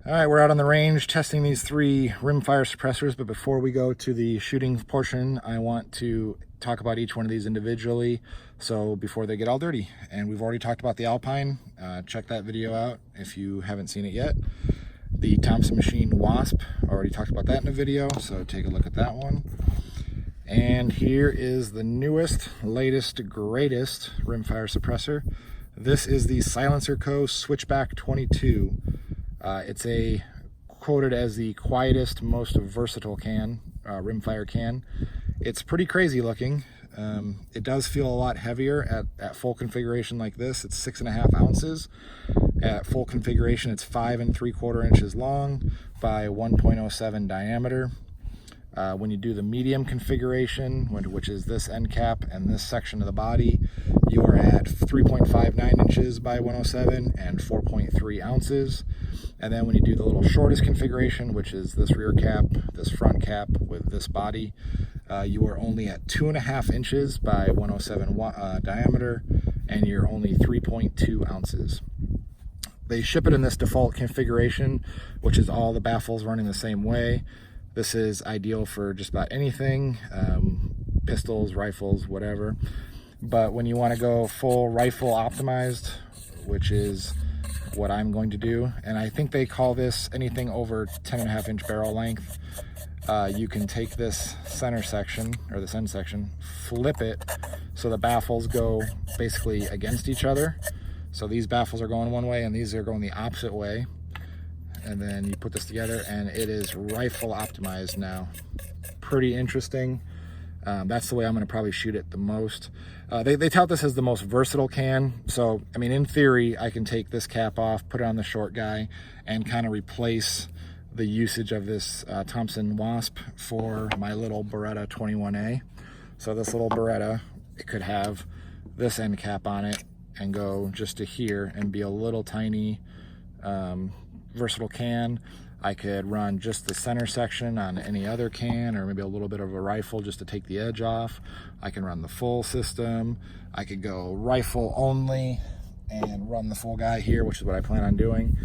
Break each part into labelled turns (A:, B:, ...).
A: All right, we're out on the range testing these 3 rimfire suppressors, but before we go to the shooting portion, I want to talk about each one of these individually, so before they get all dirty. And we've already talked about the Alpine. Check that video out if you haven't seen it yet. The Thompson Machine Wasp, already talked about that in a video, so take a look at that one. And here is the newest, latest, greatest rimfire suppressor. This is the Silencerco Switchback 22. It's quoted as the quietest, most versatile rimfire can. It's pretty crazy looking. It does feel a lot heavier at full configuration like this. It's 6.5 ounces. At full configuration, it's 5 3/4 inches long by 1.07 diameter. When you do the medium configuration, which is this end cap and this section of the body, you are at 3.59 inches by 107 and 4.3 ounces. And then when you do the little shortest configuration, which is this rear cap, this front cap with this body, you are only at 2.5 inches by 107 diameter, and you're only 3.2 ounces. They ship it in this default configuration, which is all the baffles running the same way. This is ideal for just about anything, pistols, rifles, whatever. But when you want to go full rifle optimized, which is what I'm going to do, and I think they call this anything over 10.5 inch barrel length, you can take this center section, or this end section, flip it so the baffles go basically against each other. So these baffles are going one way and these are going the opposite way. And then you put this together and it is rifle optimized now. Pretty interesting. That's the way I'm going to probably shoot it the most. They tout this as the most versatile can. So, I mean, in theory, I can take this cap off, put it on the short guy, and kind of replace the usage of this Thompson Wasp for my little Beretta 21A. So this little Beretta, it could have this end cap on it and go just to here and be a little tiny versatile can. I could run just the center section on any other can, or maybe a little bit of a rifle just to take the edge off. I can run the full system. I could go rifle only and run the full guy here, which is what I plan on doing.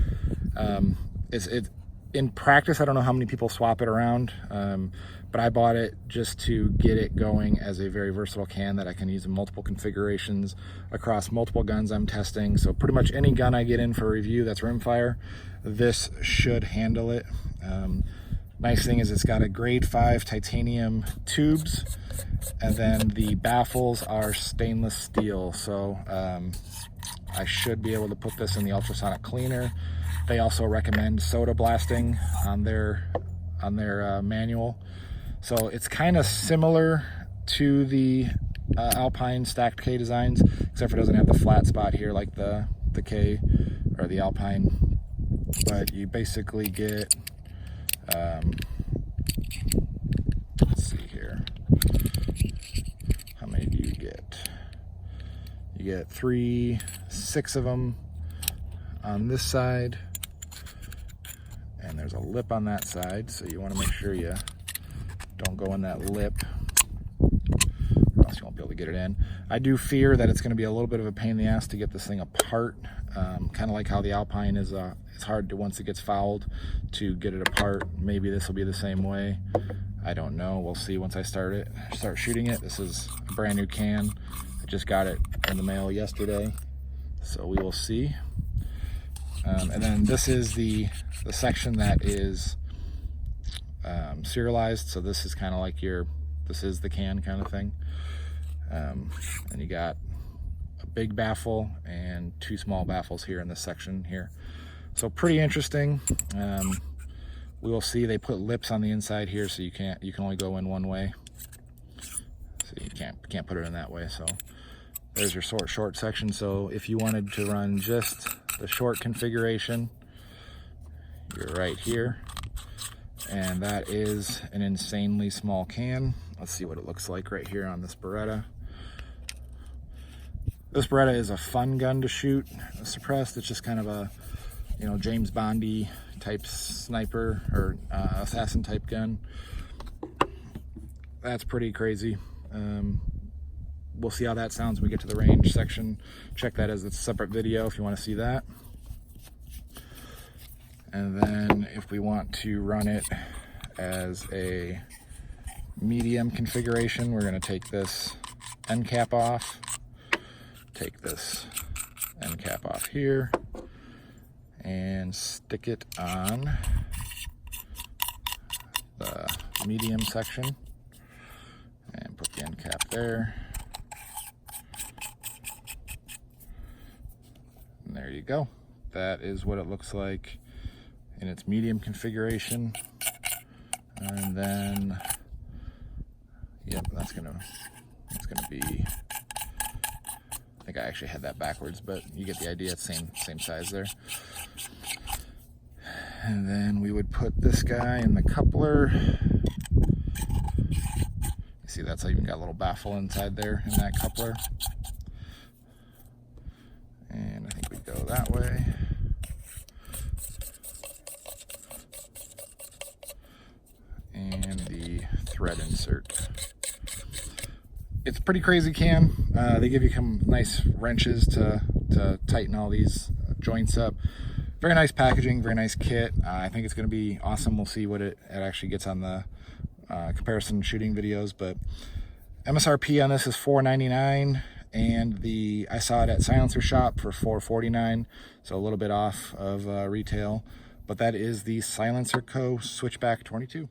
A: In practice, I don't know how many people swap it around, but I bought it just to get it going as a very versatile can that I can use in multiple configurations across multiple guns I'm testing. So pretty much any gun I get in for review that's rimfire, this should handle it. Nice thing is it's got a grade 5 titanium tubes, and then the baffles are stainless steel. So I should be able to put this in the ultrasonic cleaner. They also recommend soda blasting on their manual. So it's kind of similar to the Alpine stacked K designs, except for it doesn't have the flat spot here like the K or the Alpine. But you basically get, let's see here, how many do you get? You get 6 of them on this side, and there's a lip on that side, so you want to make sure you don't go in that lip, or else you won't be able to get it in. I do fear that it's going to be a little bit of a pain in the ass to get this thing apart, kind of like how the Alpine is. It's hard to, once it gets fouled, to get it apart. Maybe this will be the same way. I don't know. We'll see once I start shooting it. This is a brand new can. I just got it in the mail yesterday, so we will see. And then this is the section that is serialized. So this is kind of like this is the can kind of thing. And you got a big baffle and 2 small baffles here in this section here. So pretty interesting. We will see. They put lips on the inside here, so you can only go in one way. So you can't put it in that way. So there's your short section. So if you wanted to run just the short configuration, you're right here. And that is an insanely small can. Let's see what it looks like right here on this Beretta. This Beretta is a fun gun to shoot, suppressed. It's just kind of a, James Bondy type sniper or assassin type gun. That's pretty crazy. We'll see how that sounds when we get to the range section. Check that as a separate video if you want to see that. And then if we want to run it as a medium configuration, we're going to take this end cap off, take this end cap off here, and stick it on the medium section, and put the end cap there. And there you go. That is what it looks like in its medium configuration. And then, yep, that's gonna be, I think I actually had that backwards, but you get the idea. It's same size there. And then we would put this guy in the coupler. You see that's even got a little baffle inside there in that coupler. And I think we go that way. And the thread insert. It's a pretty crazy can. They give you some nice wrenches to tighten all these joints up. Very nice packaging, very nice kit. I think it's going to be awesome. We'll see what it actually gets on the comparison shooting videos. But MSRP on this is $4.99, and I saw it at Silencer Shop for $4.49, so a little bit off of retail. But that is the Silencerco Switchback 22.